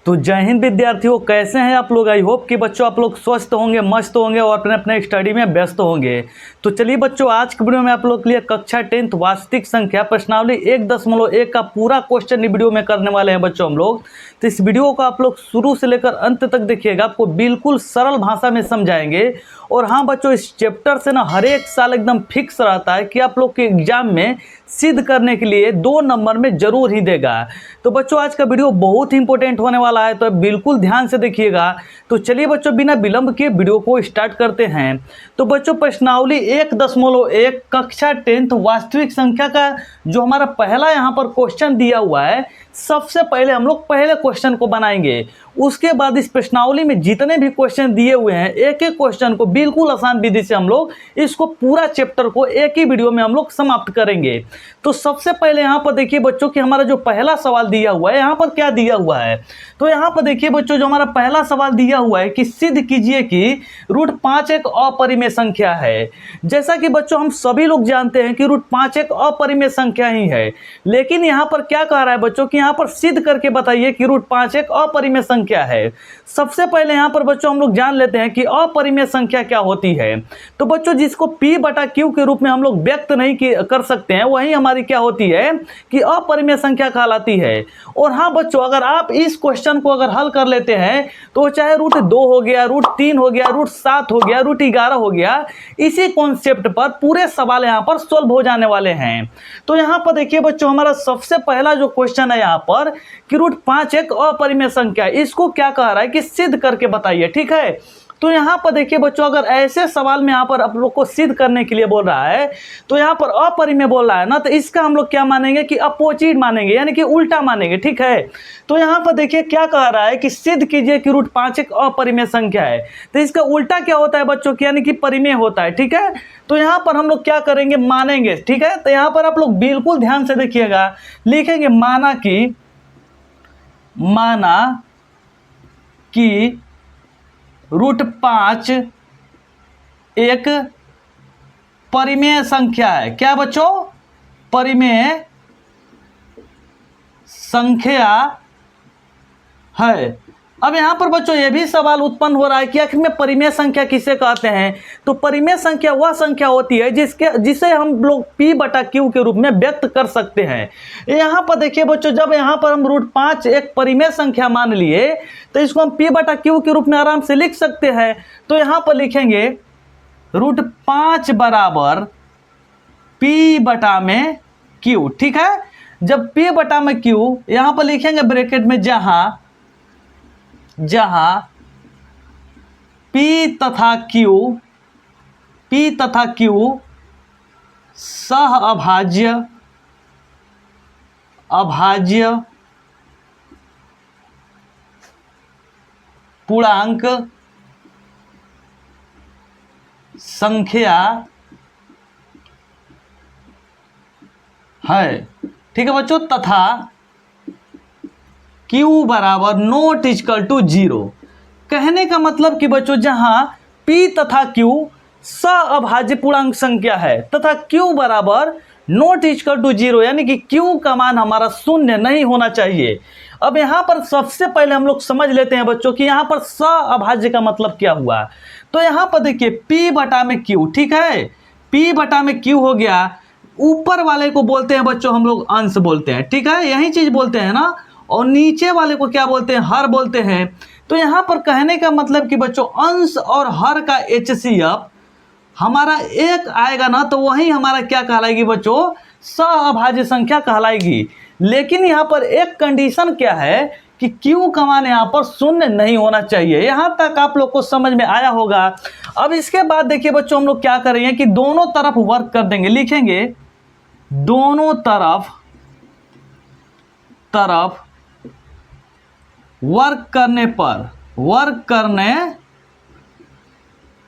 तो जय हिंद विद्यार्थियों, कैसे हैं आप लोग। आई होप कि बच्चों आप लोग स्वस्थ होंगे, मस्त होंगे और अपने अपने स्टडी में व्यस्त होंगे। तो चलिए बच्चों, आज की वीडियो में आप लोग के लिए कक्षा 10th वास्तविक संख्या प्रश्नावली 1.1 का पूरा क्वेश्चन वीडियो में करने वाले हैं बच्चों हम लोग। तो इस वीडियो को आप लोग शुरू से लेकर अंत तक देखिएगा, आपको बिल्कुल सरल भाषा में समझाएंगे। और हाँ बच्चों, इस चैप्टर से ना हर एक साल एकदम फिक्स रहता है कि आप लोग के एग्जाम में सिद्ध करने के लिए 2 नंबर में जरूर ही देगा। तो बच्चों आज का वीडियो बहुत ही इंपॉर्टेंट होने वाला है, तो बिल्कुल ध्यान से देखिएगा। तो चलिए बच्चों, बिना विलंब के वीडियो को स्टार्ट करते हैं। तो बच्चों, प्रश्नावली 1.1 कक्षा 10th वास्तविक संख्या का जो हमारा पहला यहाँ पर क्वेश्चन दिया हुआ है, सबसे पहले हम लोग पहले क्वेश्चन को बनाएंगे। उसके बाद इस प्रश्नावली में जितने भी क्वेश्चन दिए हुए हैं, एक एक क्वेश्चन को बिल्कुल आसान विधि से हम लोग इसको पूरा चैप्टर को एक ही वीडियो में हम लोग समाप्त करेंगे। तो सबसे पहले यहाँ पर देखिए बच्चों कि हमारा जो पहला सवाल दिया हुआ है, यहाँ पर क्या दिया हुआ है। तो यहाँ पर देखिए बच्चों, जो हमारा पहला सवाल दिया हुआ है कि सिद्ध कीजिए कि √5 एक अपरिमेय संख्या है। जैसा कि बच्चों हम सभी लोग जानते हैं कि √5 एक अपरिमेय संख्या ही है, लेकिन यहाँ पर क्या कह रहा है बच्चों कि यहाँ पर सिद्ध करके बताइए कि √5 एक अपरिमेय संख्या है। सबसे पहले यहाँ पर बच्चों हम लोग जान लेते हैं कि अपरिमेय संख्या क्या होती है। तो बच्चों जिसको P/Q के रूप में हम लोग व्यक्त नहीं कर सकते हैं, वही हमारी क्या होती है कि अपरिमेय संख्या कहलाती है। और हाँ बच्चों, अगर आप इस क्वेश्चन को अगर हल कर लेते हैं तो चाहे √2 हो गया, √3 हो गया, √7 हो गया, √11 हो गया, इसी कॉन्सेप्ट पर पूरे सवाल यहाँ पर सोल्व हो जाने वाले हैं। तो यहाँ पर देखिए बच्चों, हमारा सबसे पहला जो क्वेश्चन है यहाँ पर कि √5 एक अपरिमेय संख्या है, इसको क्या कह रहा है कि सिद्ध करके बताइए। ठीक है, तो यहाँ पर देखिए बच्चों, अगर ऐसे सवाल में यहाँ पर आप लोग को सिद्ध करने के लिए बोल रहा है, तो यहाँ पर अपरिमेय बोल रहा है ना, तो इसका हम लोग क्या मानेंगे कि अपोजिट मानेंगे, यानी कि उल्टा मानेंगे। ठीक है, तो यहाँ पर देखिए क्या कह रहा है कि सिद्ध कीजिए कि √5 एक अपरिमेय संख्या है। तो इसका उल्टा क्या होता है बच्चों की, यानी कि परिमेय होता है। ठीक है, तो यहाँ पर हम लोग क्या करेंगे, मानेंगे। ठीक है, तो यहाँ पर आप लोग बिल्कुल ध्यान से देखिएगा, लिखेंगे माना कि √5 एक परिमेय संख्या है। क्या बच्चों, परिमेय संख्या है। अब यहाँ पर बच्चों ये भी सवाल उत्पन्न हो रहा है कि आखिर में परिमेय संख्या किसे कहते हैं। तो परिमेय संख्या वह संख्या होती है जिसे हम लोग P/Q के रूप में व्यक्त कर सकते हैं। यहाँ पर देखिए बच्चों, जब यहाँ पर हम √5 एक परिमेय संख्या मान लिए, तो इसको हम P/Q के रूप में आराम से लिख सकते हैं। तो यहाँ पर लिखेंगे √5 बराबर P/Q। ठीक है, जब P/Q यहाँ पर लिखेंगे ब्रैकेट में, जहां P तथा Q सह अभाज्य पूर्णांक संख्या है। ठीक है बच्चों, तथा Q बराबर ≠0। कहने का मतलब कि बच्चों जहां P तथा Q सअभाज्य पूर्णांक संख्या है तथा Q बराबर ≠0, यानी कि Q का मान हमारा शून्य नहीं होना चाहिए। अब यहाँ पर सबसे पहले हम लोग समझ लेते हैं बच्चों कि यहाँ पर सअभाज्य का मतलब क्या हुआ। तो यहाँ पर देखिए P/Q। ठीक है, P/Q हो गया, ऊपर वाले को बोलते हैं बच्चों हम लोग अंश बोलते हैं। ठीक है, यही चीज बोलते हैं ना, और नीचे वाले को क्या बोलते हैं, हर बोलते हैं। तो यहाँ पर कहने का मतलब कि बच्चों अंश और हर का HCF हमारा एक आएगा ना, तो वही हमारा क्या कहलाएगी बच्चों, सअभाज्य संख्या कहलाएगी। लेकिन यहाँ पर एक कंडीशन क्या है कि Q का मान यहाँ पर शून्य नहीं होना चाहिए। यहाँ तक आप लोग को समझ में आया होगा। अब इसके बाद देखिए बच्चों, हम लोग क्या करेंगे कि दोनों तरफ वर्क कर देंगे। लिखेंगे दोनों तरफ वर्क करने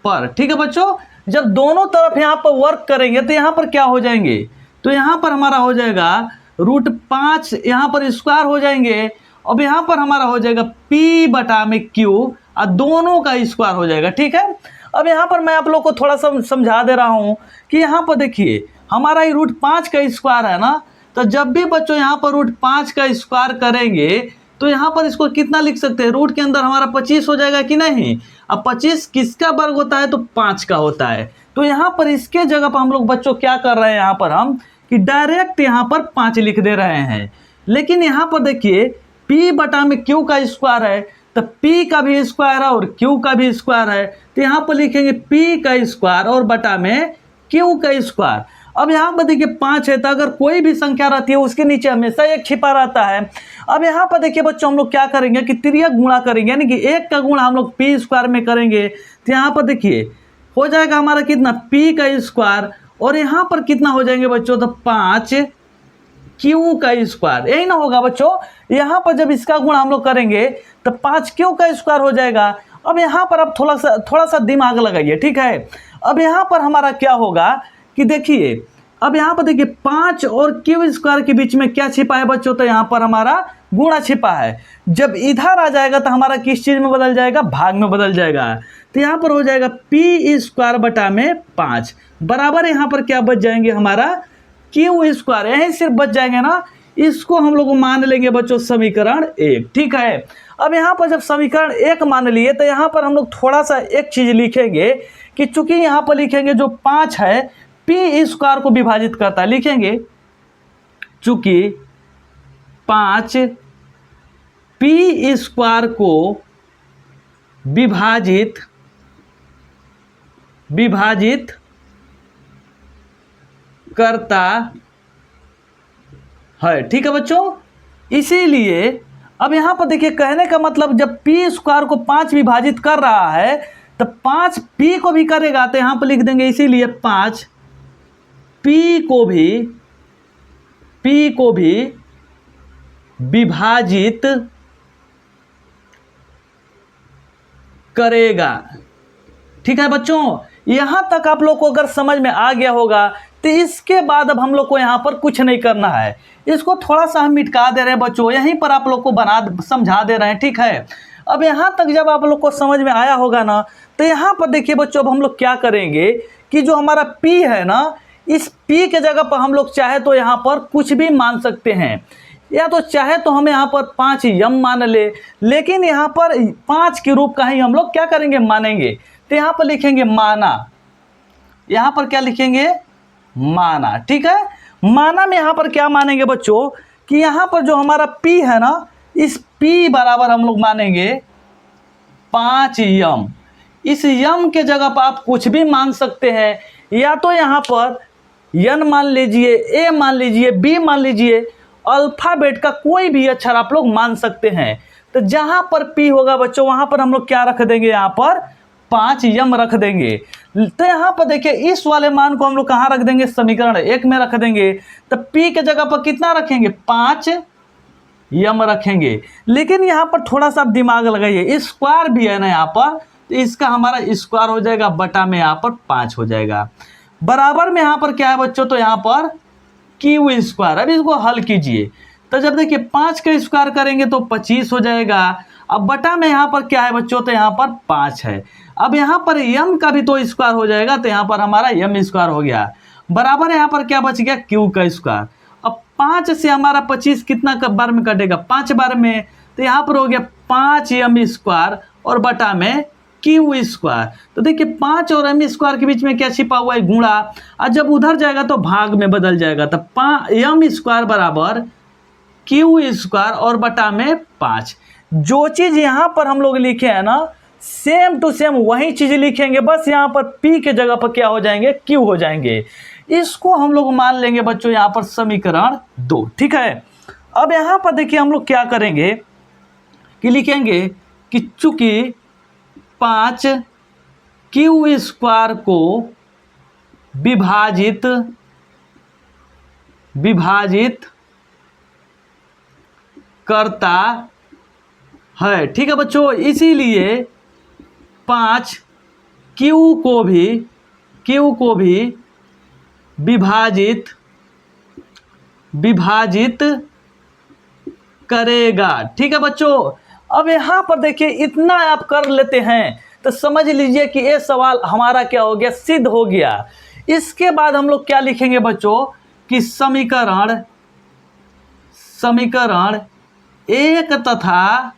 पर। ठीक है बच्चों, जब दोनों तरफ यहाँ पर वर्क करेंगे तो यहाँ पर क्या हो जाएंगे, तो यहाँ पर हमारा हो जाएगा √5, यहाँ पर स्क्वायर हो जाएंगे। अब यहाँ पर हमारा हो जाएगा P/Q और दोनों का स्क्वायर हो जाएगा। ठीक है, अब यहाँ पर मैं आप लोग को थोड़ा सा समझा दे रहा हूँ कि यहाँ पर देखिए हमारा √5 का स्क्वायर है ना, तो जब भी बच्चों यहाँ पर √5 का स्क्वायर करेंगे तो यहाँ पर इसको कितना लिख सकते हैं, रूट के अंदर हमारा 25 हो जाएगा कि नहीं। अब 25 किसका वर्ग होता है, तो 5 का होता है। तो यहाँ पर इसके जगह पर हम लोग बच्चों क्या कर रहे हैं, यहाँ पर हम कि डायरेक्ट यहाँ पर 5 लिख दे रहे हैं। लेकिन यहाँ पर देखिए p बटा में q का स्क्वायर है, तो p का भी स्क्वायर है और q का भी स्क्वायर है, तो यहाँ पर लिखेंगे p का स्क्वायर और बटा में q का स्क्वायर। अब यहाँ पर देखिए 5 है, तो अगर कोई भी संख्या रहती है उसके नीचे हमेशा एक छिपा रहता है। अब यहाँ पर देखिए बच्चों हम लोग क्या करेंगे कि तिर्यक गुणा करेंगे, यानी कि 1 का गुणा हम लोग p स्क्वायर में करेंगे। तो यहाँ पर देखिए हो जाएगा हमारा कितना, p का स्क्वायर, और यहाँ पर कितना हो जाएंगे बच्चों, तो 5 q का स्क्वायर, यही ना होगा बच्चों। यहाँ पर जब इसका गुणा हम लोग करेंगे तो 5 q का स्क्वायर हो जाएगा। अब यहाँ पर आप थोड़ा सा दिमाग लगाइए, ठीक है। अब यहाँ पर हमारा क्या होगा कि देखिए, अब यहाँ पर देखिए 5 और q स्क्वायर के बीच में क्या छिपा है बच्चों, तो यहाँ पर हमारा गुणा छिपा है। जब इधर आ जाएगा तो हमारा किस चीज़ में बदल जाएगा, भाग में बदल जाएगा। तो यहाँ पर हो जाएगा p स्क्वायर बटा में 5 बराबर, यहाँ पर क्या बच जाएंगे हमारा q स्क्वायर, यही सिर्फ बच जाएंगे ना। इसको हम लोग मान लेंगे बच्चों समीकरण 1, ठीक है। अब यहाँ पर जब समीकरण 1 मान लिए तो यहाँ पर हम लोग थोड़ा सा एक चीज़ लिखेंगे कि चूंकि यहाँ पर लिखेंगे जो 5 है p स्क्वायर को विभाजित करता है, लिखेंगे चूंकि 5 p स्क्वायर को विभाजित करता है, ठीक है बच्चों। इसीलिए अब यहाँ पर देखिए कहने का मतलब जब p स्क्वायर को 5 विभाजित कर रहा है तो 5 p को भी करेगा, तो यहाँ पर लिख देंगे इसीलिए 5 p को भी विभाजित करेगा, ठीक है बच्चों। यहाँ तक आप लोग को अगर समझ में आ गया होगा तो इसके बाद अब हम लोग को यहाँ पर कुछ नहीं करना है, इसको थोड़ा सा हम मिटका दे रहे हैं बच्चों, यहीं पर आप लोग को समझा दे रहे हैं, ठीक है। अब यहाँ तक जब आप लोग को समझ में आया होगा ना, तो यहाँ पर देखिए बच्चों अब हम लोग क्या करेंगे कि जो हमारा p है ना, इस p के जगह पर हम लोग चाहे तो यहाँ पर कुछ भी मान सकते हैं, या तो चाहे तो हम यहाँ पर 5 यम मान ले, लेकिन यहाँ पर 5 के रूप का ही हम लोग क्या करेंगे, मानेंगे। तो यहाँ पर लिखेंगे माना, यहाँ पर क्या लिखेंगे, माना, ठीक है। माना में यहाँ पर क्या मानेंगे बच्चों कि यहाँ पर जो हमारा p है ना, इस p बराबर हम लोग मानेंगे 5 यम। इस यम के जगह पर आप कुछ भी मान सकते हैं, या तो यहाँ पर n मान लीजिए, a मान लीजिए, b मान लीजिए, अल्फाबेट का कोई भी अक्षर आप लोग मान सकते हैं। तो जहाँ पर p होगा बच्चों वहाँ पर हम लोग क्या रख देंगे, यहाँ पर 5 यम रख देंगे। तो यहाँ पर देखिए इस वाले मान को हम लोग कहाँ रख देंगे, समीकरण 1 में रख देंगे। तो p के जगह पर कितना रखेंगे, 5 यम रखेंगे। लेकिन यहाँ पर थोड़ा सा दिमाग लगाइए, स्क्वायर भी है ना यहाँ पर, तो इसका हमारा स्क्वायर हो जाएगा बटा में यहाँ पर 5 हो जाएगा। बराबर में यहाँ पर क्या है बच्चों, तो यहाँ पर q स्क्वायर। अब इसको हल कीजिए, तो जब देखिए 5 का स्क्वायर करेंगे तो 25 हो जाएगा। अब बटा में यहाँ पर क्या है बच्चों, तो यहाँ पर 5 है। अब यहाँ पर यम का भी तो स्क्वायर हो जाएगा, तो यहाँ पर हमारा यम स्क्वायर हो गया। बराबर यहाँ पर क्या बच गया, q का स्क्वायर। अब 5 से हमारा 25 कितना बार में कटेगा, 5 बार में, तो यहाँ पर हो गया 5 यम स्क्वायर और बटा में q स्क्वायर। तो देखिए 5 और m स्क्वायर के बीच में क्या छिपा हुआ है, गुणा, और जब उधर जाएगा तो भाग में बदल जाएगा। तो m स्क्वायर बराबर q स्क्वायर और बटा में 5। जो चीज़ यहाँ पर हम लोग लिखे हैं ना, सेम टू सेम वही चीज़ लिखेंगे, बस यहाँ पर p के जगह पर क्या हो जाएंगे, q हो जाएंगे। इसको हम लोग मान लेंगे बच्चों यहाँ पर समीकरण 2, ठीक है। अब यहाँ पर देखिए हम लोग क्या करेंगे कि लिखेंगे कि चूंकि 5 q स्क्वायर को विभाजित करता है, ठीक है बच्चों। इसीलिए 5 q को भी विभाजित करेगा, ठीक है बच्चों। अब यहाँ पर देखिए इतना आप कर लेते हैं तो समझ लीजिए कि ये सवाल हमारा क्या हो गया, सिद्ध हो गया। इसके बाद हम लोग क्या लिखेंगे बच्चों कि समीकरण 1 तथा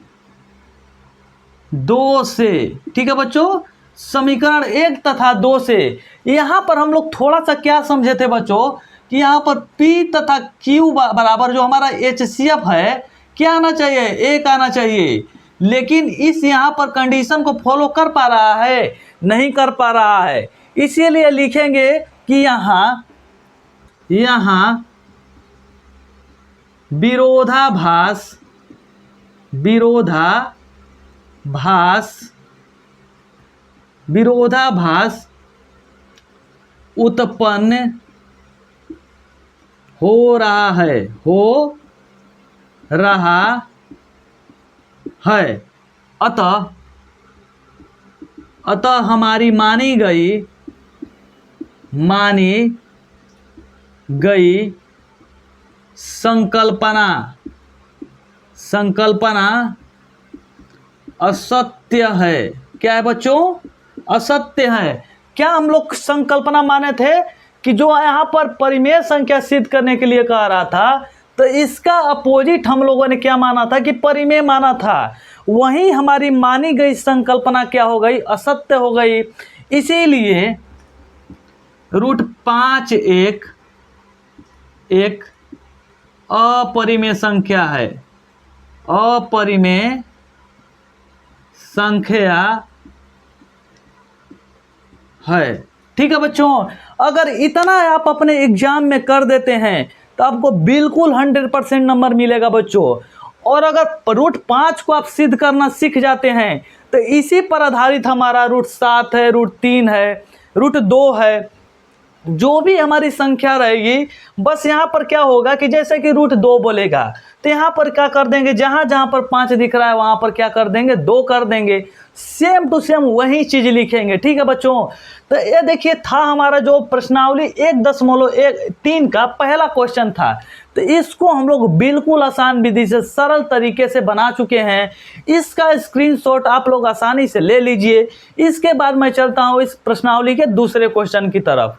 2 से। ठीक है बच्चों, समीकरण 1 तथा 2 से। यहाँ पर हम लोग थोड़ा सा क्या समझे थे बच्चों कि यहाँ पर P तथा Q बराबर जो हमारा HCF है क्या आना चाहिए, 1 आना चाहिए। लेकिन इस यहाँ पर कंडीशन को फॉलो कर पा रहा है, नहीं कर पा रहा है। इसीलिए लिखेंगे कि यहाँ विरोधाभास उत्पन्न हो रहा है। अतः हमारी मानी गई संकल्पना असत्य है। क्या है बच्चों, असत्य है। क्या हम लोग संकल्पना माने थे कि जो यहाँ पर परिमेय संख्या सिद्ध करने के लिए कह रहा था, तो इसका अपोजिट हम लोगों ने क्या माना था कि परिमेय माना था। वहीं हमारी मानी गई संकल्पना क्या हो गई, असत्य हो गई। इसीलिए √5 एक अपरिमेय संख्या है, अपरिमेय संख्या है। ठीक है बच्चों, अगर इतना आप अपने एग्जाम में कर देते हैं तो आपको बिल्कुल 100% नंबर मिलेगा बच्चों। और अगर √5 को आप सिद्ध करना सीख जाते हैं तो इसी पर आधारित हमारा √7 है, √3 है, √2 है, जो भी हमारी संख्या रहेगी। बस यहाँ पर क्या होगा कि जैसे कि √2 बोलेगा तो यहाँ पर क्या कर देंगे, जहाँ जहाँ पर 5 दिख रहा है वहाँ पर क्या कर देंगे, 2 कर देंगे। सेम टू सेम वही चीज़ लिखेंगे। ठीक है बच्चों, तो ये देखिए था हमारा जो प्रश्नावली 1.13 का पहला क्वेश्चन था। तो इसको हम लोग बिल्कुल आसान विधि से सरल तरीके से बना चुके हैं। इसका स्क्रीनशॉट आप लोग आसानी से ले लीजिए। इसके बाद मैं चलता हूँ इस प्रश्नावली के दूसरे क्वेश्चन की तरफ।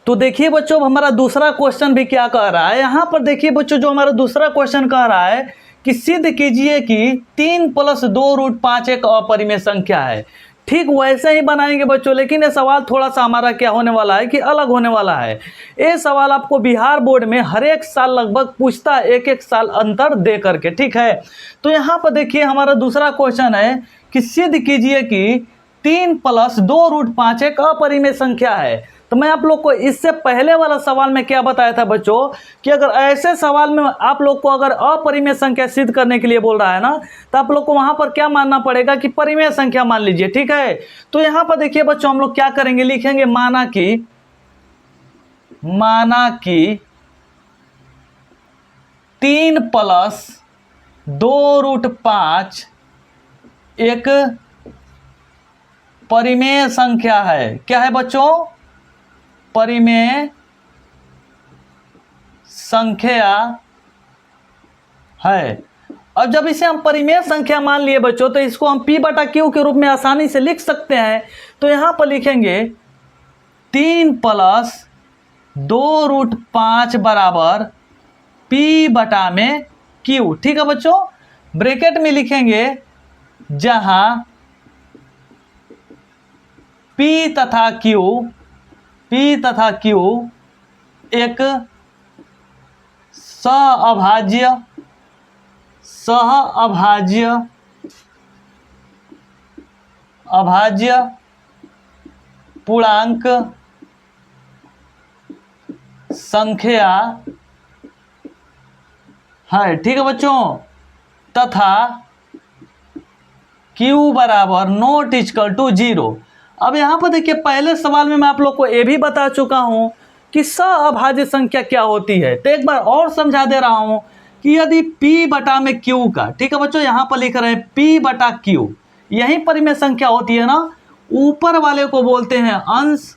तो देखिए बच्चों, हमारा दूसरा क्वेश्चन भी क्या कह रहा है। यहाँ पर देखिए बच्चों, जो हमारा दूसरा क्वेश्चन कह रहा है कि सिद्ध कीजिए कि 3 + 2 √5 एक अपरिमेय संख्या है। ठीक वैसे ही बनाएंगे बच्चों, लेकिन ये सवाल थोड़ा सा हमारा क्या होने वाला है कि अलग होने वाला है। ये सवाल आपको बिहार बोर्ड में हर एक साल लगभग पूछता है, एक साल अंतर दे करके। ठीक है, तो यहाँ पर देखिए हमारा दूसरा क्वेश्चन है कि सिद्ध कीजिए कि 3 + 2 √5 एक अपरिमेय संख्या है। तो मैं आप लोग को इससे पहले वाला सवाल में क्या बताया था बच्चों कि अगर ऐसे सवाल में आप लोग को अगर अपरिमेय संख्या सिद्ध करने के लिए बोल रहा है ना, तो आप लोग को वहां पर क्या मानना पड़ेगा कि परिमेय संख्या मान लीजिए। ठीक है, तो यहां पर देखिए बच्चों, हम लोग क्या करेंगे, लिखेंगे माना कि 3 + 2 √5 एक परिमेय संख्या है। क्या है बच्चों, परिमेय संख्या है। अब जब इसे हम परिमेय संख्या मान लिए बच्चों, तो इसको हम P/Q के रूप में आसानी से लिख सकते हैं। तो यहां पर लिखेंगे 3 + 2 √5 बराबर P/Q। ठीक है बच्चों, ब्रैकेट में लिखेंगे जहां P तथा Q एक अभाज्य पूर्णांक संख्या है। ठीक है बच्चों, तथा Q बराबर ≠ 0। अब यहाँ पर देखिए, पहले सवाल में मैं आप लोग को ये भी बता चुका हूँ कि अभाज्य संख्या क्या होती है। तो एक बार और समझा दे रहा हूँ कि यदि P/Q का, ठीक है बच्चों, यहाँ पर लिख रहे हैं P/Q, यही परिमेय संख्या होती है ना। ऊपर वाले को बोलते हैं अंश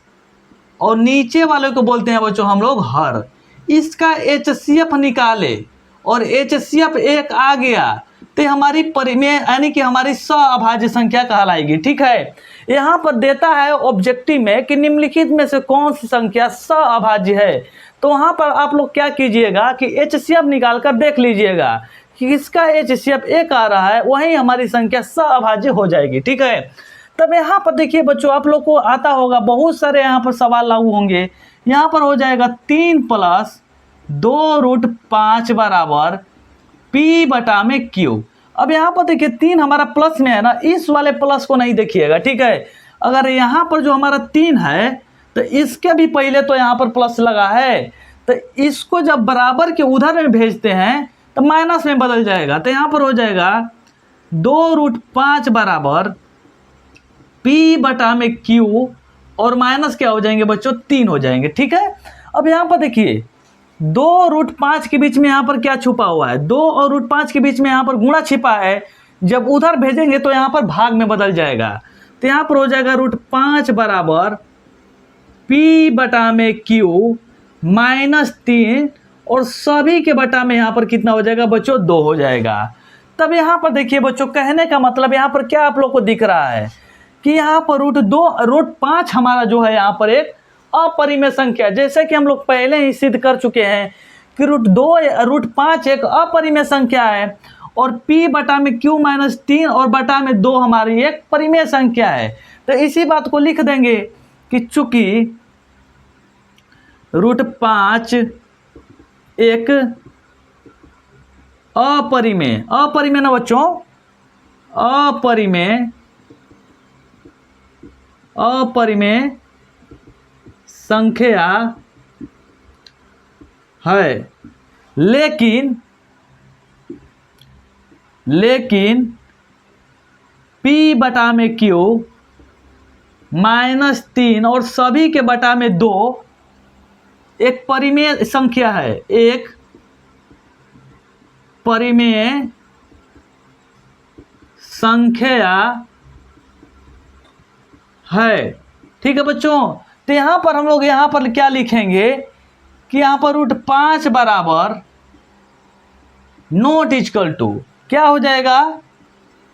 और नीचे वाले को बोलते हैं बच्चों हम लोग हर। इसका HCF निकाले और HCF 1 आ गया तो हमारी परिमेय यानी कि हमारी अभाज्य संख्या कहलाएगी। ठीक है, यहाँ पर देता है ऑब्जेक्टिव में कि निम्नलिखित में से कौन सी संख्या अभाज्य है। तो वहाँ पर आप लोग क्या कीजिएगा कि HCF निकाल कर देख लीजिएगा कि इसका HCF 1 आ रहा है, वहीं हमारी संख्या सअभाज्य हो जाएगी। ठीक है, तब यहाँ पर देखिए बच्चों, आप लोग को आता होगा, बहुत सारे यहाँ पर सवाल लागू होंगे। यहाँ पर हो जाएगा 3 + 2√5 बराबर P बटा में Q। अब यहाँ पर देखिए 3 हमारा प्लस में है ना, इस वाले प्लस को नहीं देखिएगा। ठीक है, अगर यहाँ पर जो हमारा 3 है तो इसके भी पहले तो यहाँ पर प्लस लगा है, तो इसको जब बराबर के उधर में भेजते हैं तो माइनस में बदल जाएगा। तो यहाँ पर हो जाएगा 2√5 बराबर P बटा में Q, और माइनस क्या हो जाएंगे बच्चों, 3 हो जाएंगे। ठीक है, अब यहाँ पर देखिए 2√5 के बीच में यहाँ पर क्या छुपा हुआ है, 2 और √5 के बीच में यहाँ पर गुणा छिपा है। जब उधर भेजेंगे तो यहाँ पर भाग में बदल जाएगा। तो यहाँ पर हो जाएगा √5 बराबर P बटा में Q -3, और सभी के बटा में यहाँ पर कितना हो जाएगा बच्चों, 2 हो जाएगा। तब यहाँ पर देखिए बच्चों, कहने का मतलब यहाँ पर क्या आप लोग को दिख रहा है कि यहाँ पर √5 हमारा जो है यहाँ पर एक अपरिमेय संख्या, जैसे कि हम लोग पहले ही सिद्ध कर चुके हैं कि √5 एक अपरिमेय संख्या है, और P बटा में Q -3 और बटा में 2 हमारी एक परिमेय संख्या है। तो इसी बात को लिख देंगे कि चूंकि √5 एक अपरिमेय ना बच्चों, अपरिमेय संख्या है, लेकिन P बटा में Q -3 और सभी के बटा में 2 एक परिमेय संख्या है, एक परिमेय संख्या है। ठीक है बच्चों, तो यहाँ पर हम लोग यहाँ पर क्या लिखेंगे कि यहाँ पर √5 बराबर नॉट इक्वल टू क्या हो जाएगा,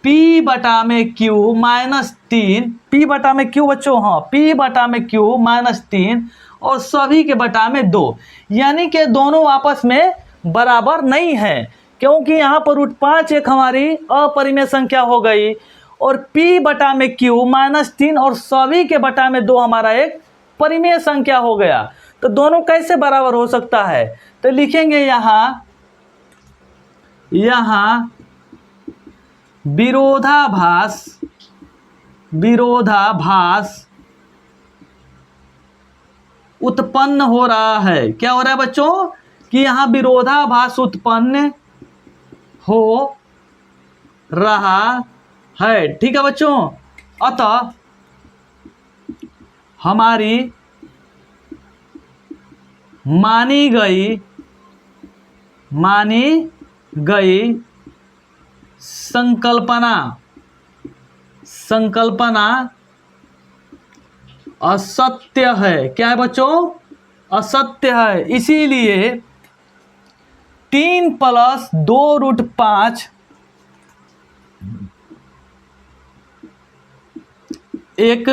P बटा में Q -3, P बटा में Q बच्चों, हाँ P बटा में Q -3 और सभी के बटा में 2, यानी कि दोनों आपस में बराबर नहीं है, क्योंकि यहाँ पर √5 एक हमारी अपरिमेय संख्या हो गई, और P बटा में Q -3 और सभी के बटा में 2 हमारा एक परिमेय संख्या हो गया। तो दोनों कैसे बराबर हो सकता है, तो लिखेंगे यहाँ विरोधाभास उत्पन्न हो रहा है। क्या हो रहा है बच्चों कि यहाँ विरोधाभास उत्पन्न हो रहा है। ठीक है बच्चों, अतः हमारी मानी गई संकल्पना असत्य है। क्या है बच्चों, असत्य है। इसीलिए 3 + 2√5 एक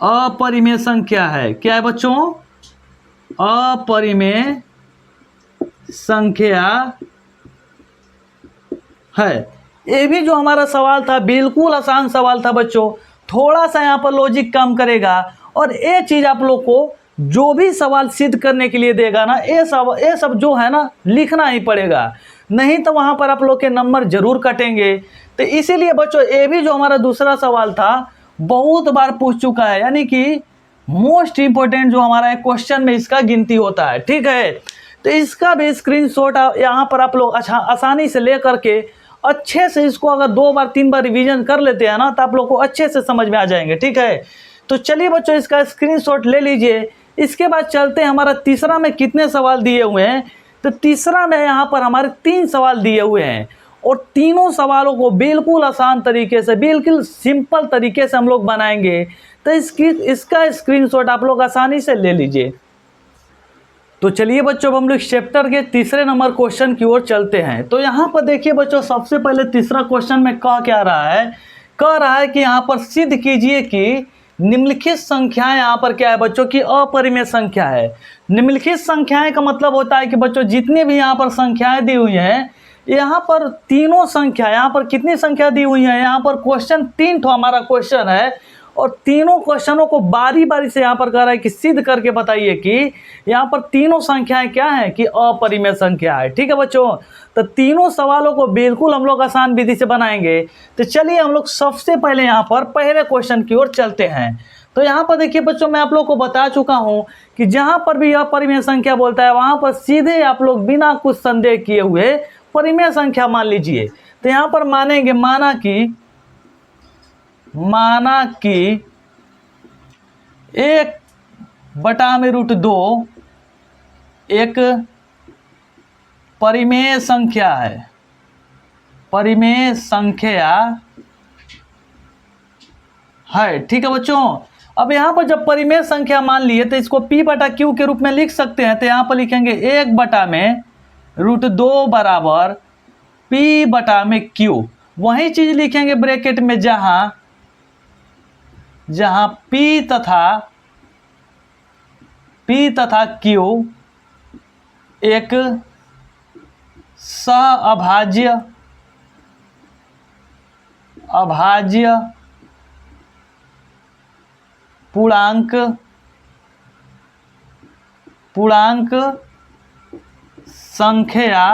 अपरिमेय संख्या है। क्या है बच्चों, अपरिमेय संख्या है। ये भी जो हमारा सवाल था बिल्कुल आसान सवाल था बच्चों, थोड़ा सा यहाँ पर लॉजिक काम करेगा, और ये चीज़ आप लोग को जो भी सवाल सिद्ध करने के लिए देगा ना, ये सब जो है ना लिखना ही पड़ेगा, नहीं तो वहाँ पर आप लोग के नंबर जरूर कटेंगे। तो इसीलिए बच्चों ये भी जो हमारा दूसरा सवाल था बहुत बार पूछ चुका है, यानी कि मोस्ट इम्पोर्टेंट जो हमारा क्वेश्चन में इसका गिनती होता है। ठीक है, तो इसका भी स्क्रीनशॉट यहाँ पर आप लोग आसानी से ले करके अच्छे से इसको अगर 2 बार 3 बार रिवीजन कर लेते हैं ना, तो आप लोग को अच्छे से समझ में आ जाएंगे। ठीक है, तो चलिए बच्चों इसका स्क्रीनशॉट ले लीजिए। इसके बाद चलते हैं हमारा तीसरा में कितने सवाल दिए हुए हैं, तो तीसरा में यहाँ पर हमारे 3 सवाल दिए हुए हैं, और तीनों सवालों को बिल्कुल आसान तरीके से, बिल्कुल सिंपल तरीके से हम लोग बनाएंगे। तो इसका स्क्रीनशॉट आप लोग आसानी से ले लीजिए। तो चलिए बच्चों अब हम लोग चैप्टर के तीसरे नंबर क्वेश्चन की ओर चलते हैं। तो यहाँ पर देखिए बच्चों, सबसे पहले तीसरा क्वेश्चन में कह क्या रहा है, कह रहा है कि यहाँ पर सिद्ध कीजिए कि निम्नलिखित संख्याएं यहाँ पर क्या है बच्चों की अपरिमेय संख्या है। निम्नलिखित संख्याएं का मतलब होता है कि बच्चों जितने भी यहाँ पर संख्याएं दी हुई हैं, यहाँ पर तीनों संख्या, यहाँ पर कितनी संख्या दी हुई है, यहाँ पर क्वेश्चन 3 ठो हमारा क्वेश्चन है और तीनों क्वेश्चनों को बारी बारी से यहाँ पर कह रहा है कि सिद्ध करके बताइए कि यहाँ पर तीनों संख्याएं क्या हैं कि अपरिमेय संख्या है। ठीक है बच्चों, तो तीनों सवालों को बिल्कुल हम लोग आसान विधि से बनाएंगे। तो चलिए हम लोग सबसे पहले यहाँ पर पहले क्वेश्चन की ओर चलते हैं। तो यहाँ पर देखिए बच्चों, मैं आप लोग को बता चुका हूँ कि जहाँ पर भी अपरिमेय संख्या बोलता है वहाँ पर सीधे आप लोग बिना कुछ संदेह किए हुए परिमेय संख्या मान लीजिए। तो यहाँ पर मानेंगे, माना कि 1/√2 एक परिमेय संख्या है, परिमेय संख्या है। ठीक है बच्चों, अब यहाँ पर जब परिमेय संख्या मान लिए तो इसको P/Q के रूप में लिख सकते हैं। तो यहाँ पर लिखेंगे 1/√2 बराबर P/Q। वही चीज लिखेंगे ब्रैकेट में जहां P तथा Q एक अभाज्य पूर्णांक संख्या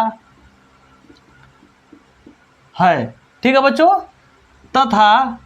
है। ठीक है बच्चों, तथा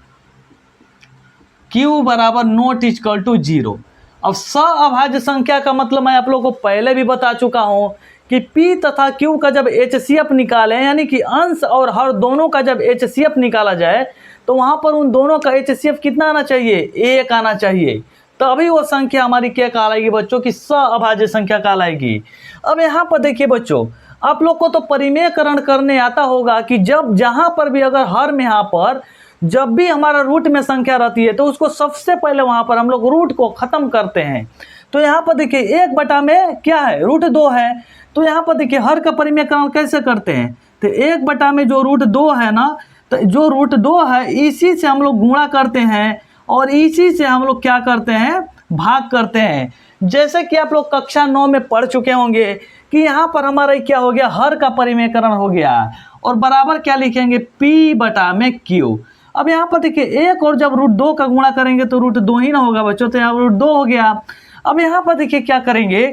Q बराबर नॉट इक्वल टू 0। अब अभाज्य संख्या का मतलब मैं आप लोगों को पहले भी बता चुका हूं कि P तथा Q का जब HCF निकालें, यानी कि अंश और हर दोनों का जब HCF निकाला जाए तो वहां पर उन दोनों का HCF कितना आना चाहिए, 1 आना चाहिए। तभी वो संख्या हमारी क्या कहलाएगी बच्चों की अभाज्य संख्या कहलाएगी। अब यहाँ पर देखिए बच्चों, आप लोग को तो परिमेयकरण करने आता होगा कि जब जहां पर भी अगर हर में यहाँ पर जब भी हमारा रूट में संख्या रहती है तो उसको सबसे पहले वहां पर हम लोग रूट को खत्म करते हैं। तो यहाँ पर देखिए 1 में क्या है, √2 है। तो यहाँ पर देखिए हर का परिमेयकरण कैसे करते हैं, तो 1 में जो √2 है ना, तो जो √2 है इसी से हम लोग गुणा करते हैं और इसी से हम लोग क्या करते हैं, भाग करते हैं। जैसे कि आप लोग कक्षा 9 में पढ़ चुके होंगे कि यहाँ पर हमारा क्या हो गया, हर का परिमेयकरण हो गया और बराबर क्या लिखेंगे, P/Q। अब यहाँ पर देखिए 1 और जब √2 का गुणा करेंगे तो √2 ही ना होगा बच्चों, तो यहाँ √2 हो गया। अब यहाँ पर देखिए क्या करेंगे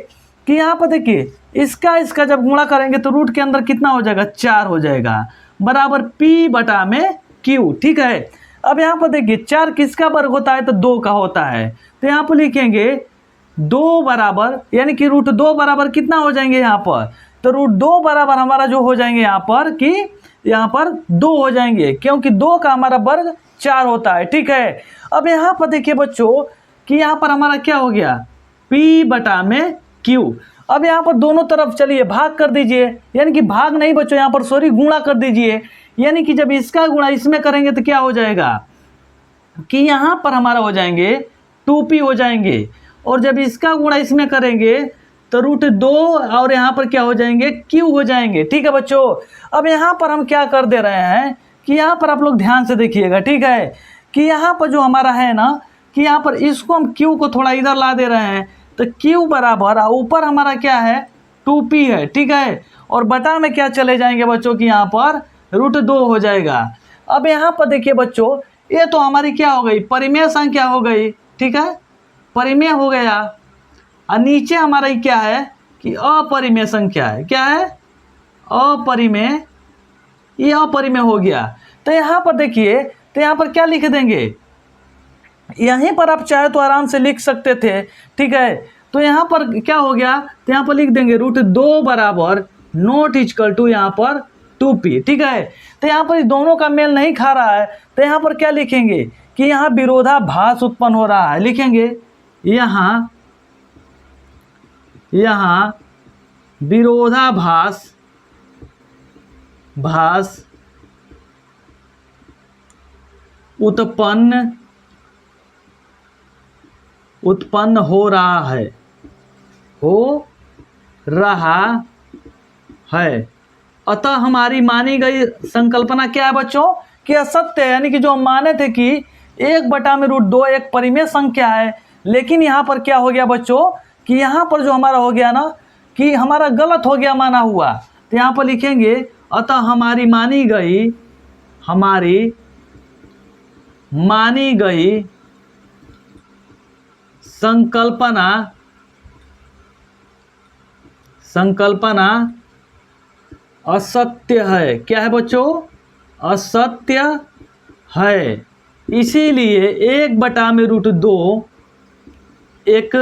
कि यहाँ पर देखिए इसका जब गुणा करेंगे तो रूट के अंदर कितना हो जाएगा, 4 हो जाएगा, बराबर P/Q। ठीक है, अब यहाँ पर देखिए 4 किसका वर्ग होता है, तो 2 का होता है। तो यहाँ पर लिखेंगे 2 बराबर, यानी कि √2 बराबर कितना हो जाएंगे यहाँ पर, तो √2 बराबर हमारा जो हो जाएंगे यहाँ पर कि यहाँ पर 2 हो जाएंगे, क्योंकि 2 का हमारा वर्ग 4 होता है। ठीक है, अब यहाँ पर देखिए बच्चों कि यहाँ पर हमारा क्या हो गया, P/Q। अब यहाँ पर दोनों तरफ चलिए भाग कर दीजिए, यानी कि भाग नहीं बच्चों, यहाँ पर सॉरी गुणा कर दीजिए। यानी कि जब इसका गुणा इसमें करेंगे तो क्या हो जाएगा कि यहाँ पर हमारा हो जाएंगे 2P हो जाएंगे, और जब इसका गुणा इसमें करेंगे तो √2 और यहाँ पर क्या हो जाएंगे, Q हो जाएंगे। ठीक है बच्चों, अब यहाँ पर हम क्या कर दे रहे हैं कि यहाँ पर आप लोग ध्यान से देखिएगा। ठीक है, कि यहाँ पर जो हमारा है ना कि यहाँ पर इसको हम Q को थोड़ा इधर ला दे रहे हैं, तो Q बराबर ऊपर हमारा क्या है, 2P है। ठीक है, और बटा में क्या चले जाएंगे बच्चों की यहाँ पर √2 हो जाएगा। अब यहाँ पर देखिए बच्चों, ये तो हमारी क्या हो गई, परिमेय संख्या हो गई। ठीक है, परिमेय हो गया, और नीचे हमारा क्या है कि अपरिमेय संख्या है। क्या है, अपरिमेय, ये अपरिमेय हो गया। तो यहाँ पर देखिए, तो यहाँ पर क्या लिख देंगे, यहीं पर आप चाहे तो आराम से लिख सकते थे। ठीक है, तो यहाँ पर क्या हो गया, तो यहाँ पर लिख देंगे √2 बराबर नॉट इक्वल टू यहाँ पर 2P। ठीक है, तो यहाँ पर दोनों का मेल नहीं खा रहा है, तो यहाँ पर क्या लिखेंगे कि यहाँ विरोधाभास उत्पन्न हो रहा है। लिखेंगे यहाँ विरोधाभास उत्पन्न हो रहा है। अतः हमारी मानी गई संकल्पना क्या है बच्चों कि असत्य है, यानी कि जो हम माने थे कि 1/√2 एक परिमेय संख्या है। लेकिन यहाँ पर क्या हो गया बच्चों कि यहाँ पर जो हमारा हो गया ना कि हमारा गलत हो गया माना हुआ, तो यहाँ पर लिखेंगे अतः हमारी मानी गई संकल्पना असत्य है। क्या है बच्चों? असत्य है। इसीलिए 1/√2 एक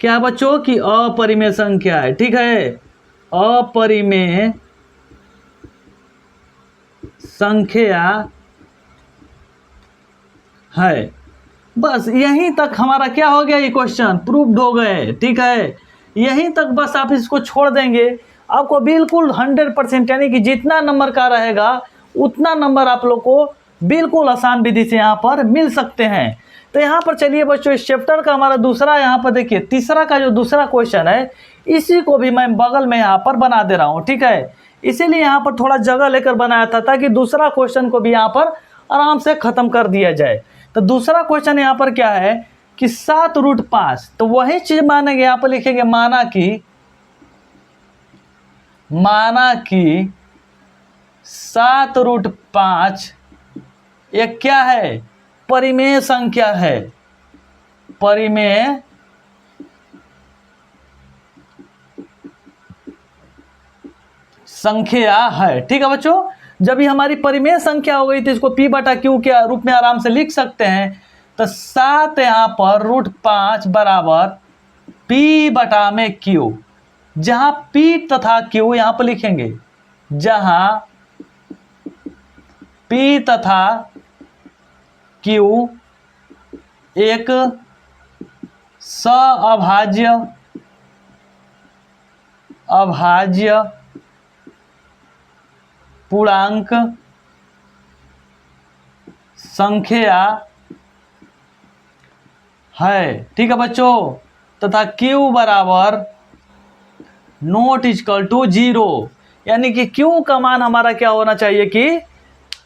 क्या बच्चों की अपरिमेय संख्या है। ठीक है, अपरिमेय संख्या है। बस यहीं तक हमारा क्या हो गया, ये क्वेश्चन प्रूव्ड हो गए। ठीक है, यहीं तक बस आप इसको छोड़ देंगे, आपको बिल्कुल 100% यानी कि जितना नंबर का रहेगा उतना नंबर आप लोग को बिल्कुल आसान विधि से यहाँ पर मिल सकते हैं। तो यहाँ पर चलिए बच्चों, इस चैप्टर का हमारा दूसरा यहाँ पर देखिए तीसरा का जो दूसरा क्वेश्चन है, इसी को भी मैं बगल में यहाँ पर बना दे रहा हूँ। ठीक है, इसीलिए यहाँ पर थोड़ा जगह लेकर बनाया था ताकि दूसरा क्वेश्चन को भी यहाँ पर आराम से खत्म कर दिया जाए। तो दूसरा क्वेश्चन यहाँ पर क्या है कि 7√5, तो वही चीज मानेंगे, यहाँ पर लिखेंगे माना कि 7√5 एक क्या है, परिमेय संख्या है। परिमेय संख्या है। ठीक है बच्चों, जब ये हमारी परिमेय संख्या हो गई तो इसको P/Q के रूप में आराम से लिख सकते हैं। तो 7 यहाँ पर √5 बराबर P/Q, जहां P तथा Q यहाँ पर लिखेंगे, जहां P तथा Q एक अभाज्य पूर्णांक संख्या है। ठीक है बच्चों, तथा Q बराबर ≠0, यानी कि Q का मान हमारा क्या होना चाहिए कि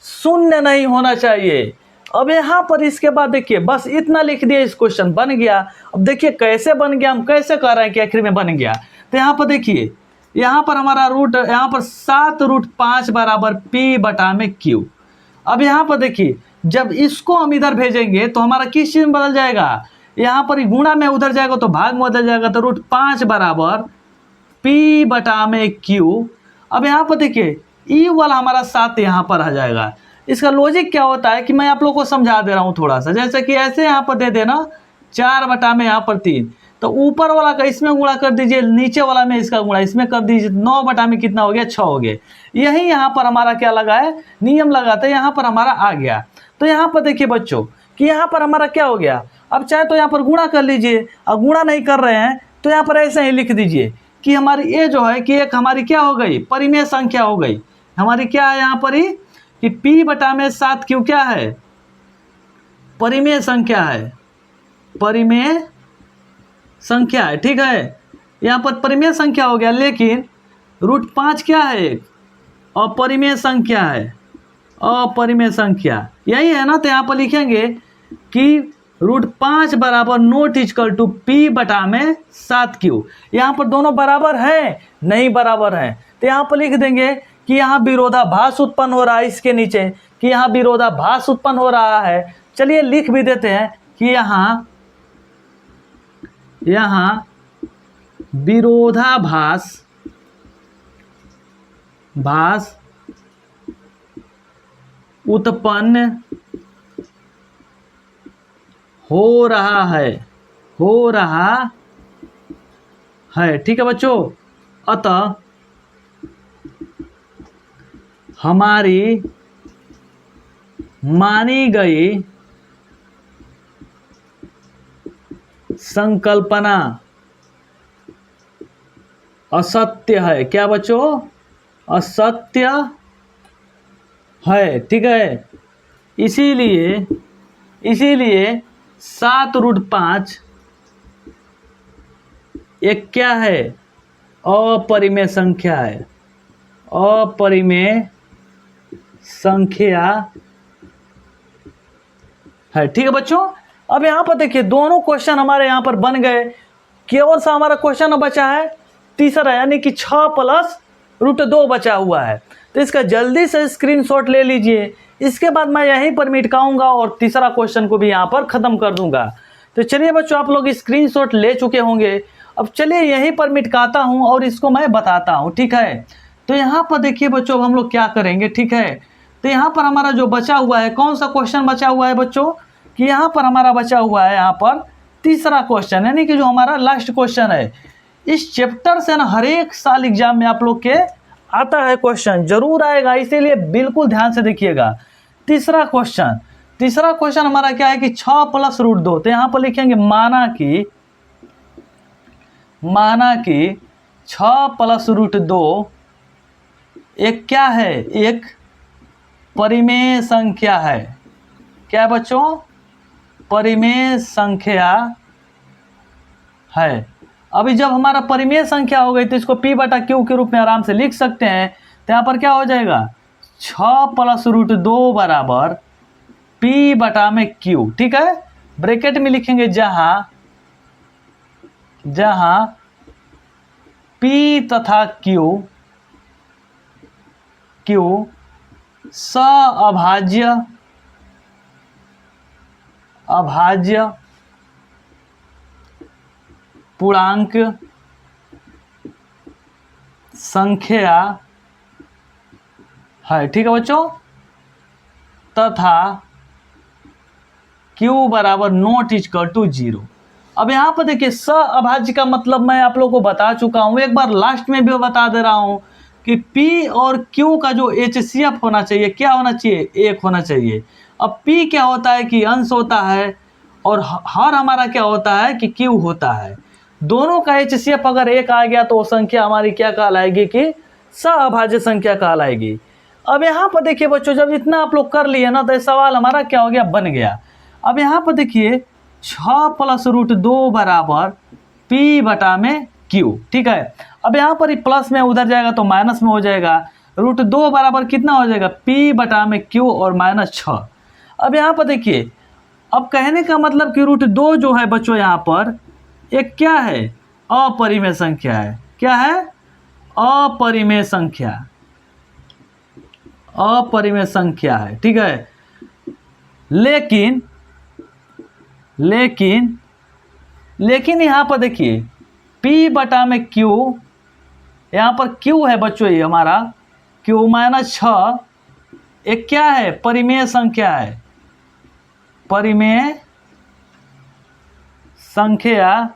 0 नहीं होना चाहिए। अब यहाँ पर इसके बाद देखिए बस इतना लिख दिया, इस क्वेश्चन बन गया। अब देखिए कैसे बन गया, हम कैसे कह रहे हैं कि आखिर में बन गया। तो यहाँ पर देखिए, यहाँ पर हमारा यहाँ पर 7√5 बराबर P/Q। अब यहाँ पर देखिए जब इसको हम इधर भेजेंगे तो हमारा किस चीज में बदल जाएगा, यहाँ पर गुणा में उधर जाएगा तो भाग में बदल जाएगा। तो √5 बराबर P/Q। अब यहाँ पर देखिए ई वाला हमारा 7 यहाँ पर आ जाएगा। इसका लॉजिक क्या होता है कि मैं आप लोग को समझा दे रहा हूँ थोड़ा सा, जैसे कि ऐसे यहाँ पर दे देना 4 यहाँ पर 3, तो ऊपर वाला का इसमें गुणा कर दीजिए, नीचे वाला में इसका गुणा इसमें कर दीजिए, 9 कितना हो गया, 6 हो गया। यही यहाँ पर हमारा क्या लगा है, नियम लगा था, यहाँ पर हमारा आ गया। तो यहाँ पर देखिए बच्चों कि यहाँ पर हमारा क्या हो गया, अब चाहे तो यहाँ पर गुणा कर लीजिए, अब गुणा नहीं कर रहे हैं तो यहाँ पर ऐसे ही लिख दीजिए कि हमारी ये जो है कि एक हमारी क्या हो गई, परिमेय संख्या हो गई हमारी। क्या है यहाँ पर ही कि P/7Q क्या है, परिमेय संख्या है, परिमेय संख्या है। ठीक है, यहाँ पर परिमेय संख्या हो गया, लेकिन √5 क्या है, अपरिमेय संख्या है, अपरिमेय संख्या यही है ना। तो यहाँ पर लिखेंगे कि √5 बराबर ≠ P/7Q। यहाँ पर दोनों बराबर है, नहीं बराबर है, तो यहाँ पर लिख देंगे कि यहाँ विरोधाभास उत्पन्न हो रहा है, इसके नीचे कि यहाँ विरोधाभास उत्पन्न हो रहा है। चलिए लिख भी देते हैं कि यहाँ विरोधाभास उत्पन्न हो रहा है। ठीक है बच्चों, अतः हमारी मानी गई संकल्पना असत्य है। क्या बच्चों, असत्य है। ठीक है, इसीलिए 7√5 एक क्या है, अपरिमेय संख्या है, अपरिमेय संख्या है। ठीक है बच्चों, अब यहाँ पर देखिए दोनों क्वेश्चन हमारे यहाँ पर बन गए। केवल सा हमारा क्वेश्चन बचा है तीसरा, यानी कि 6 + √2 बचा हुआ है। तो इसका जल्दी से स्क्रीनशॉट ले लीजिए। इसके बाद मैं यहीं पर मिटकाऊंगा और तीसरा क्वेश्चन को भी यहाँ पर ख़त्म कर दूंगा। तो चलिए बच्चों, आप लोग स्क्रीनशॉट ले चुके होंगे। अब चलिए यहीं पर मिटकाता हूँ और इसको मैं बताता हूँ। ठीक है, तो यहाँ पर देखिए बच्चों, हम लोग क्या करेंगे। ठीक है, तो यहाँ पर हमारा जो बचा हुआ है, कौन सा क्वेश्चन बचा हुआ है बच्चों, कि यहाँ पर हमारा बचा हुआ है यहाँ पर तीसरा क्वेश्चन, यानी कि जो हमारा लास्ट क्वेश्चन है। इस चैप्टर से ना हर एक साल एग्जाम में आप लोग के आता है, क्वेश्चन जरूर आएगा, इसीलिए बिल्कुल ध्यान से देखिएगा। तीसरा क्वेश्चन हमारा क्या है कि 6 + √2। तो यहाँ पर लिखेंगे माना कि 6 + √2 एक क्या है, एक परिमेय संख्या है। क्या है बच्चों, परिमेय संख्या है। अभी जब हमारा परिमेय संख्या हो गई तो इसको P/Q के रूप में आराम से लिख सकते हैं। तो यहाँ पर क्या हो जाएगा, 6 + √2 बराबर P/Q। ठीक है, ब्रैकेट में लिखेंगे जहाँ P तथा Q अभाज्य पूर्णांक संख्या है। ठीक है बच्चों, तथा Q बराबर ≠ 0। अब यहाँ पर देखिए अभाज्य का मतलब मैं आप लोगों को बता चुका हूँ, एक बार लास्ट में भी बता दे रहा हूँ कि P और Q का जो HCF होना चाहिए, क्या होना चाहिए, 1 होना चाहिए। अब P क्या होता है कि अंश होता है, और हर हमारा क्या होता है कि Q होता है। दोनों का HCF अगर 1 आ गया तो वो संख्या हमारी क्या कहलाएगी कि अभाज्य संख्या कहलाएगी। अब यहाँ पर देखिए बच्चों, जब इतना आप लोग कर लिए ना तो सवाल हमारा क्या हो गया, बन गया। अब यहाँ पर देखिए 6 + √2 बराबर P/Q। ठीक है, अब यहाँ पर प्लस में उधर जाएगा तो माइनस में हो जाएगा। √2 बराबर कितना हो जाएगा, P/Q और -6। अब यहाँ पर देखिए, अब कहने का मतलब कि √2 जो है बच्चों यहाँ पर एक क्या है, अपरिमेय संख्या है। क्या है, अपरिमेय संख्या है। ठीक है, लेकिन यहाँ पर देखिए P/Q, यहाँ पर Q है बच्चों, ये हमारा Q -6 एक क्या है, परिमेय संख्या है। परिमेय संख्या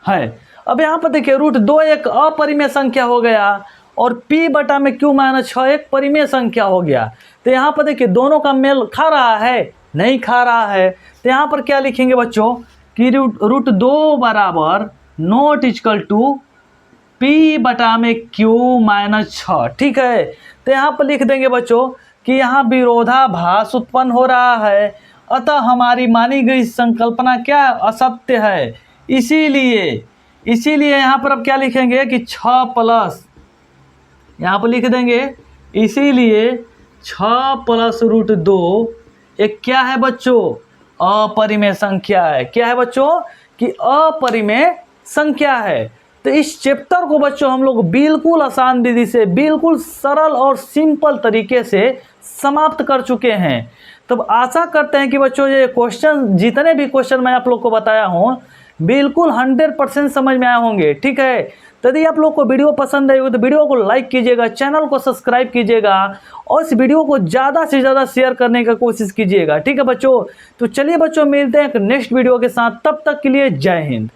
है। अब यहाँ पर देखिए √2 एक अपरिमेय संख्या हो गया और P/Q -6 एक परिमेय संख्या हो गया। तो यहाँ पर देखिए दोनों का मेल खा रहा है, नहीं खा रहा है। तो यहाँ पर क्या लिखेंगे बच्चों कि √2 बराबर ≠ P/Q -6। ठीक है, तो यहाँ पर लिख देंगे बच्चों कि यहाँ विरोधाभास उत्पन्न हो रहा है, अतः हमारी मानी गई संकल्पना क्या असत्य है। इसीलिए यहाँ पर अब क्या लिखेंगे कि 6 यहाँ पर लिख देंगे, इसीलिए 6 + √2 एक क्या है बच्चों, अपरिमेय संख्या है। क्या है बच्चों कि अपरिमेय संख्या है। तो इस चैप्टर को बच्चों हम लोग बिल्कुल आसान विधि से, बिल्कुल सरल और सिंपल तरीके से समाप्त कर चुके हैं। तब आशा करते हैं कि बच्चों ये क्वेश्चन, जितने भी क्वेश्चन मैं आप लोग को बताया हूँ, बिल्कुल 100% समझ में आए होंगे। ठीक है, यदि आप लोग को वीडियो पसंद आई हो तो वीडियो को लाइक कीजिएगा, चैनल को सब्सक्राइब कीजिएगा और इस वीडियो को ज़्यादा से ज़्यादा शेयर करने का कोशिश कीजिएगा। ठीक है बच्चों, तो चलिए बच्चों मिलते हैं एक नेक्स्ट वीडियो के साथ, तब तक के लिए जय हिंद।